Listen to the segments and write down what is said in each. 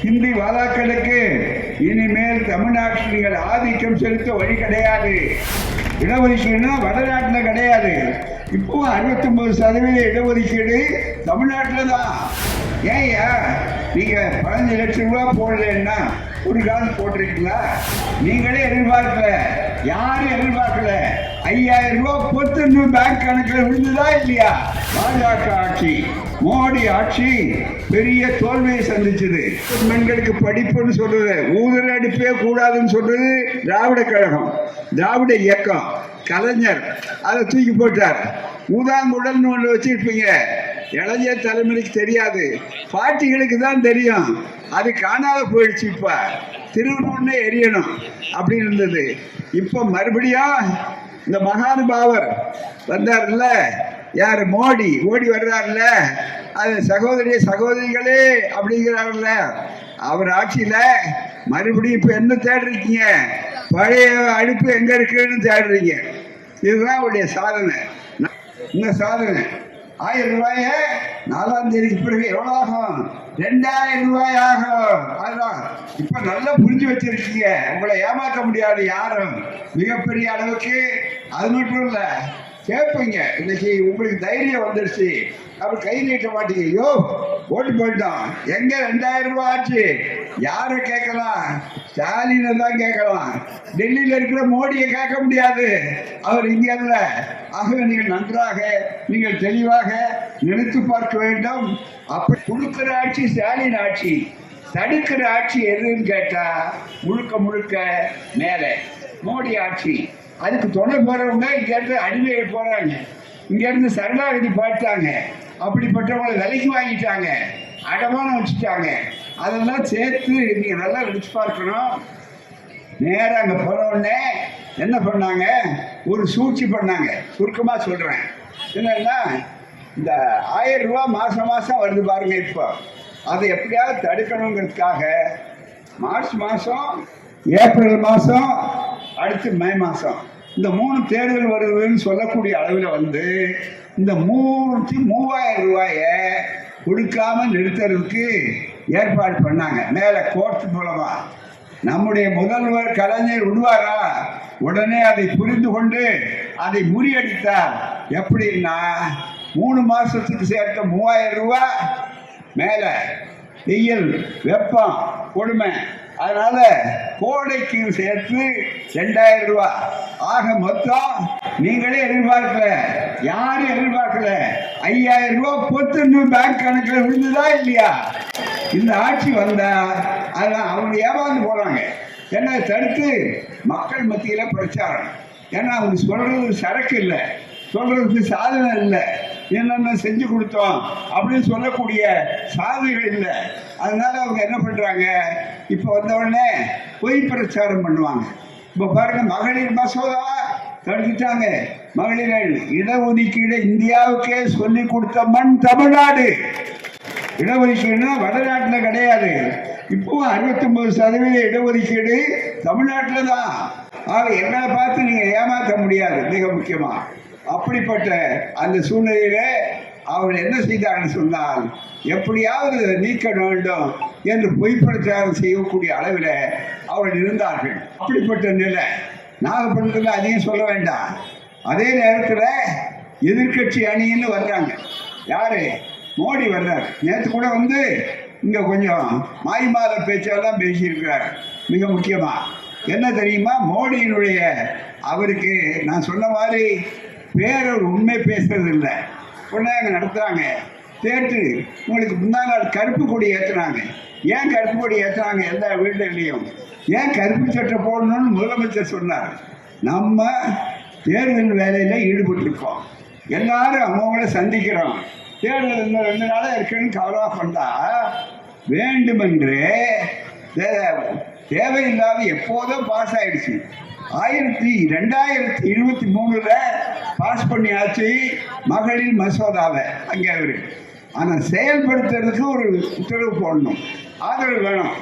ஹிந்தி வாதாக்களுக்கு இனிமேல் தமிழ்நாட்டில் நீங்கள் ஆதிக்கம் செலுத்த வழி கிடையாது. இடஒதுக்கீடுனா வடநாட்டில் கிடையாது. இப்போ 69% இடஒதுக்கீடு தமிழ்நாட்டில் தான். ஏன்யா நீங்க 15 லட்சம் ரூபாய் போடலன்னா ஒரு காலம் போட்டிருக்கீங்களா? நீங்களே எதிர்பார்க்கல, யாரும் எதிர்பார்க்கல. 5000 ரூபாய் பொத்து பேங்க் கணக்கில் விழுந்துதா இல்லையா? பாஜக ஆட்சி, மோடி ஆட்சி பெரிய தோல்வியை சந்திச்சது. பெண்களுக்கு படிப்புன்னு சொல்றது, ஊதல் அடிப்பே கூடாதுன்னு சொல்றது திராவிட கழகம், திராவிட இயக்கம், கலைஞர் அதை தூக்கி போட்டார். ஊதாங்குடல்னு ஒன்று வச்சிருப்பீங்க, இளைஞர் தலைமுறைக்கு தெரியாது, பாட்டிகளுக்கு தான் தெரியும். அது காணாத போயிடுச்சு. இப்ப திருவண்ணே எரியணும் அப்படின்னு இருந்தது. இப்ப மறுபடியும் இந்த மகானுபாவர் வந்தார்ல, யாரு? மோடி வர்றாருல, அது சகோதரிகளே அப்படிங்கிறாருல்ல, அவர் ஆட்சியில மறுபடியும் இப்ப என்ன தேடுறீங்க? பழைய அடுப்பு எங்க இருக்குன்னு தேடுறீங்க. இதுதான் அவருடைய சாதனை. இந்த சாதனை 1000 ரூபாய 4ஆம் தேதிக்கு பிறகு எவ்வளவு ஆகும்? 2000 ரூபாய் ஆகும். அதுதான் இப்ப நல்லா புரிஞ்சு வச்சிருக்கீங்க. உங்களை ஏமாற்ற முடியாது யாரும் மிகப்பெரிய அளவுக்கு. அது மட்டும் இல்ல, கேட்பீங்க, இன்னைக்கு உங்களுக்கு தைரியம் வந்துருச்சு, அப்ப கை நீட்ட மாட்டீங்க. ஐயோ ஓட்டு போயிட்டோம், எங்க 2000 ரூபாய் ஆச்சு? யார கேட்கலாம்? ஸ்டாலினை தான் கேட்கலாம். டெல்லியில இருக்கிற மோடியை கேட்க முடியாது, அவர் இங்க இல்ல. ஆகவே நீங்கள் நன்றாக, நீங்கள் தெளிவாக நினைத்து பார்க்க வேண்டும். அப்படி கொடுக்கிற ஆட்சி ஸ்டாலின் ஆட்சி, தடுக்கிற ஆட்சி எதுன்னு கேட்டா முழுக்க மேல மோடி ஆட்சி. அதுக்கு துணை போறவங்க இங்க இருந்து அடிமையை போறாங்க, இங்க இருந்து சரணாகதி பாட்டாங்க, அப்படிப்பட்டவங்களை விலைக்கு வாங்கிட்டாங்க, அடமானம் வச்சுட்டாங்க. அதெல்லாம் சேர்த்து நீங்க நல்லா நினைச்சு பார்க்கணும். நேரம் அங்க போன உடனே என்ன பண்ணாங்க? ஒரு சூழ்ச்சி பண்ணாங்க. சுருக்கமா சொல்றேன். என்னன்னா, இந்த 1000 ரூபாய் மாசம் வருது பாருங்க. இப்போ அதை எப்படியாவது தடுக்கணுங்கிறதுக்காக மார்ச் மாசம், ஏப்ரல் மாசம், அடுத்து மே மாசம், இந்த 3 தேர்தல் வருதுன்னு சொல்லக்கூடிய அளவில் வந்து இந்த 3000 ரூபாய கொடுக்காம நிறுத்துறதுக்கு ஏற்பாடு பண்ணாங்க. மேல கோர்ட் மூலமா. நம்முடைய முதல்வர் கலைஞர் விடுவாரா? உடனே அதை புரிந்து கொண்டு அதை முறியடித்தார். எப்படின்னா, 3 மாசத்துக்கு சேர்த்த 3000 ரூபாய் மேல வெயில், வெப்பம், கொடுமை, அதனால கோடைக்கு சேர்த்து 2000 ரூபாய். ஆக மொத்தம் நீங்களே எதிர்பார்க்கல, யாரும் எதிர்பார்க்கல, 5000 ரூபாய் பொத்து பேங்க் கணக்கில் விழுந்துதா இல்லையா? இந்த ஆட்சி வந்தா அதான் அவங்க ஏமாந்து போறாங்க. ஏன்னா தடுத்து மக்கள் மத்தியில பிரச்சாரம். ஏன்னா அவங்க சொல்றது சரக்கு இல்லை, சொல்றதுக்கு சாதனை இல்லை, என்னென்ன செஞ்சு கொடுத்தோம் அப்படின்னு சொல்லக்கூடிய சாதனைகள் இல்லை. அதனால அவங்க என்ன பண்றாங்க? இப்ப வந்த உடனே பொய் பிரச்சாரம் பண்ணுவாங்க. இப்ப பாருங்க, மகளிர் மசோதா தடுத்துட்டாங்க. மகளிர்கள் இடஒதுக்கீடு இந்தியாவுக்கே சொல்லி கொடுத்த மண் தமிழ்நாடு. இடஒதுக்கீடுனா வடநாட்டில் கிடையாது. இப்போ 69% இடஒதுக்கீடு தமிழ்நாட்டில் தான். ஆக எங்களை பார்த்து நீங்க ஏமாற்ற முடியாது. மிக முக்கியமா அப்படிப்பட்ட அந்த சூழ்நிலையில அவர் என்ன செய்தார்னு சொன்னால், எப்படியாவது நீக்க வேண்டும் என்று பொய் பிரச்சாரம் செய்யக்கூடிய அளவில் அவர்கள் இருந்தார்கள். அப்படிப்பட்ட நிலை நாகப்பட்டினத்தில் அதிகம் சொல்ல வேண்டாம். அதே நேரத்தில் எதிர்கட்சி அணின்னு வர்றாங்க. யாரு? மோடி வர்றார். நேற்று கூட வந்து இங்க கொஞ்சம் மாய்மாத பேச்செல்லாம் பேசியிருக்கிறார். மிக முக்கியமா என்ன தெரியுமா? மோடியினுடைய, அவருக்கு நான் சொன்ன மாதிரி பேரர் உண்மை பேசுறது இல்லை. பொண்ணாங்க நடத்துறாங்க. தேர்த்து உங்களுக்கு முன்னாள் கருப்பு கொடி ஏற்றுனாங்க. ஏன் கருப்பு கொடி ஏற்றுனாங்க? எல்லா வீடுகளையும் ஏன் கருப்பு சட்டை போடணும்னு முதலமைச்சர் சொன்னார். நம்ம தேர்தல் வேலையில் ஈடுபட்டிருக்கோம், எல்லாரும் அவங்கள சந்திக்கிறோம். தேர்தல் இன்னும் 2 நாளாக இருக்குன்னு கவலை பண்ணா வேண்டுமென்று தேவையில்லாத எப்போதும் பாஸ் ஆயிடுச்சு. 2023 பாஸ் பண்ணியாச்சு மகளிர் மசோதாவை அங்கே அவரு. ஆனால் செயல்படுத்துறதுக்கு ஒரு உத்தரவு போடணும், ஆதரவு வேணும்.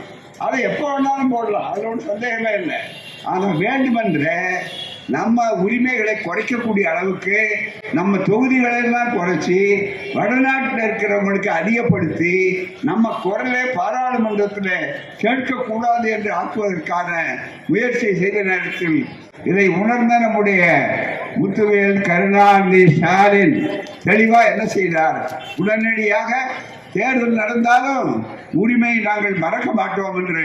அதை எப்போ வேணாலும் போடலாம், அதில் ஒன்றும் சந்தேகமே இல்லை. ஆனால் வேண்டுமென்ற நம்ம உரிமைகளை குறைக்கக்கூடிய அளவுக்கு நம்ம தொகுதிகளெல்லாம் குறைச்சி வடநாட்டில் இருக்கிறவங்களுக்கு அதிகப்படுத்தி நம்ம குரலை பாராளுமன்றத்தில் கேட்கக்கூடாது என்று ஆக்குவதற்கான முயற்சியை செய்த நேரத்தில் இதை உணர்ந்த நம்முடைய முத்துவேல் கருணாநிதி ஸ்டாலின் தெளிவா என்ன செய்தார்? உடனடியாக தேர்தல் நடந்தாலும் உரிமையை நாங்கள் மறக்க மாட்டோம் என்று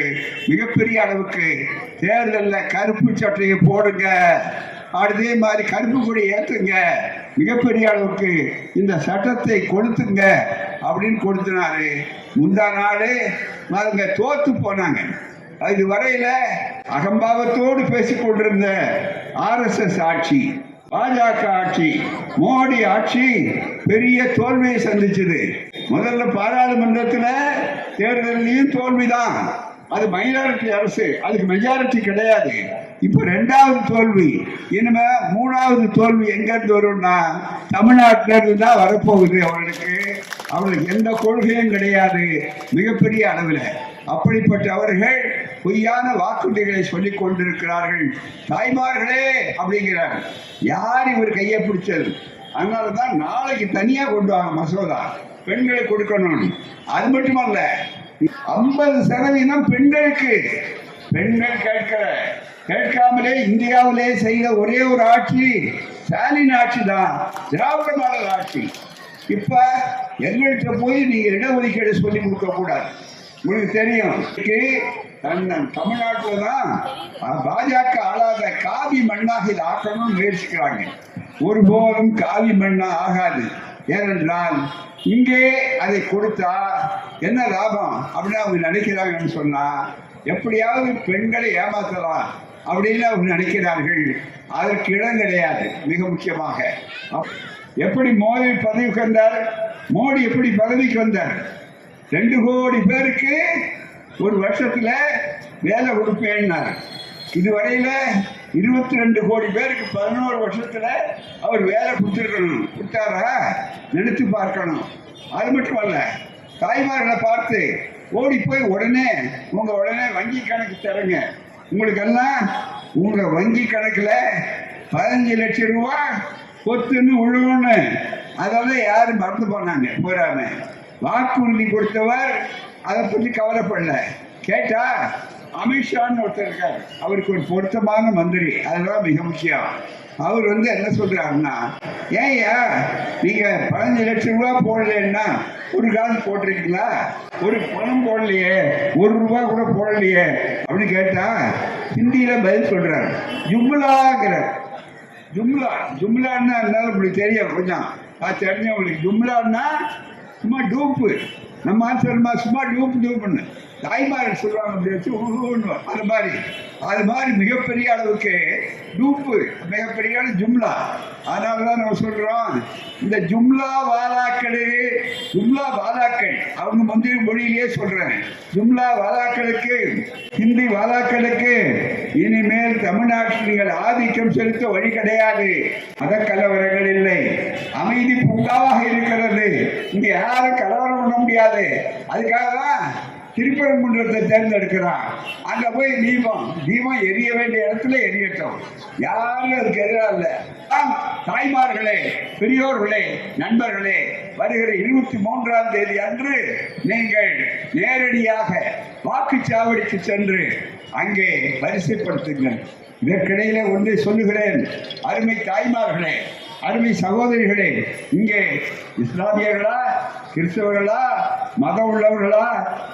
மிகப்பெரிய அளவுக்கு தேர்தலில் கருப்பு சட்டையை போடுங்க, அதே மாதிரி கருப்பு கொடி ஏற்றுங்க, மிகப்பெரிய அளவுக்கு இந்த சட்டத்தை கொடுத்துங்க அப்படின்னு கொடுத்தினாரு. முந்தா நாளே அவங்க தோத்து போனாங்க. இது வரையில அகம்பாவத்தோடு பேசிக் கொண்டிருந்த RSS ஆட்சி, பாஜக ஆட்சி, மோடி ஆட்சி பெரிய தோல்வியை சந்திச்சது. முதல்ல பாராளுமன்றத்தில் தேர்தலையும் தோல்விதான். அது மைனாரிட்டி அரசு, அதுக்கு மெஜாரிட்டி கிடையாது. இப்ப 2வது தோல்வி. இனிமே 3வது தோல்வி எங்க இருந்து வரும்னா தமிழ்நாட்டில இருந்து தான் வரப்போகுது. அவர்களுக்கு எந்த கொள்கையும் கிடையாது மிகப்பெரிய அளவில். அப்படிப்பட்ட அவர்கள் பொய்யான வாக்குறுதிகளை சொல்லிக் கொண்டிருக்கிறார்கள். தாய்மார்களே அப்படிங்கிறார். யார் இவர் கையை பிடிச்சது? அதனாலதான் நாளைக்கு தனியா கொண்டு வாங்க மசோதா, பெண்களை கொடுக்கணும். அது மட்டுமல்ல, 50% பெண்களுக்கு. பெண்கள் கேட்காமலே இந்தியாவிலே செய்த ஒரே ஒரு ஆட்சி ஸ்டாலின் ஆட்சி தான், திராவிட மாடல் ஆட்சி. இப்ப எங்கள்கிட்ட போய் நீங்க இடஒதுக்கீடு சொல்லி கொடுக்க கூடாது. உங்களுக்கு தெரியும், தமிழ்நாட்டில் தான் பாஜக ஆளாத காவி மண்ணாக இதை ஆக்கணும்னு முயற்சிக்கிறாங்க. ஒருபோதும் காவி மண்ணா ஆகாது. ஏனென்றால் இங்கே அதை கொடுத்தா என்ன லாபம் அப்படின்னு அவங்க நினைக்கிறாங்கன்னு சொன்னா, எப்படியாவது பெண்களை ஏமாற்றலாம் அப்படின்னு அவங்க நினைக்கிறார்கள். அதற்கு இடம் கிடையாது. மிக முக்கியமாக எப்படி மோடி பதவிக்கு வந்தார்? மோடி எப்படி பதவிக்கு வந்தார்? 2 கோடி பேருக்கு ஒரு வருஷத்துல வேலை கொடுப்பேன்னார். இதுவரையில 22 கோடி பேருக்கு 11 வருஷத்துல அவர் வேலை கொடுத்துருக்கணும். கொடுத்தாரா? நினைத்து பார்க்கணும். அது மட்டுமல்ல, தாய்மார்களை பார்த்து ஓடி போய் உடனே வங்கி கணக்கு தருங்க, உங்களுக்கெல்லாம் உங்க வங்கி கணக்குல 15 லட்சம் ரூபாய் கொத்துன்னு விழுவுன்னு. அதெல்லாம் யாரும் மறந்து போனாங்க போறாம. வாக்குறுதி கொடுத்தவர் அதை பற்றி கவலைப்படல. கேட்டா அமித்ஷான்னு ஒருத்தர் இருக்கார், அவருக்கு ஒரு பொருத்தமான மந்திரி. அதெல்லாம் மிக முக்கியம். அவர் என்ன சொல்றாருன்னா, ஏயா நீங்க 15 லட்சம் ரூபாய் போடலன்னா ஒரு காசு போட்டிருக்கீங்களா? ஒரு பணம் போடலையே, ₹1 கூட போடலையே அப்படின்னு கேட்டா ஹிந்தியில பதில் சொல்றாரு. ஜும்லாங்கிறார். ஜும்லான்னா இருந்தாலும் உங்களுக்கு தெரியும், கொஞ்சம் தெரிஞ்சவங்களுக்கு. ஜும்லான்னா சும்மா டூப்பு. நம்ம சொல்லுமா சும்மா டூப்புன்னு தாய்மார்கள் சொல்லுவாங்க. அப்படி வச்சு அது மாதிரி மிகப்பெரிய அளவுக்கு டூப்பு, மிகப்பெரிய ஜும்லா. அதனாலதான் நம்ம சொல்றோம், இந்த ஜும்லா வாலாக்கள் அவங்க மந்திரி மொழியிலேயே சொல்றேன். ஜும்லா வாலாக்களுக்கு, ஹிந்தி வாலாக்களுக்கு இனிமேல் தமிழ்நாட்டில் நீங்கள் ஆதிக்கம் செலுத்த வழி கிடையாது. மதக்கலவரங்கள் இல்லை, அமைதி பூங்காவாக இருக்கிறது. இங்க யாரும் கலவரம் பண்ண முடியாது. அதுக்காக தான் திருப்பரங்குன்றத்தை தேர்ந்தெடுக்கிறான். அங்க போய் தீபம் எரிய வேண்டிய இடத்துல எரியட்டும். யாரும் அதுக்கு எதிராக இல்லை. தாய்மார்களே, பெரியோர்களே, நண்பர்களே, வருகிற 23ஆம் தேதி அன்று நீங்கள் நேரடியாக வாக்குச்சாவடிக்கு சென்று அங்கே வரிசைப்படுத்துங்கள். இதற்கிடையிலே ஒன்றை சொல்லுகிறேன், அருமை தாய்மார்களே, அருமை சகோதரிகளே, இங்கே இஸ்லாமியர்களா, கிறிஸ்தவர்களா, மதம் உள்ளவர்களா,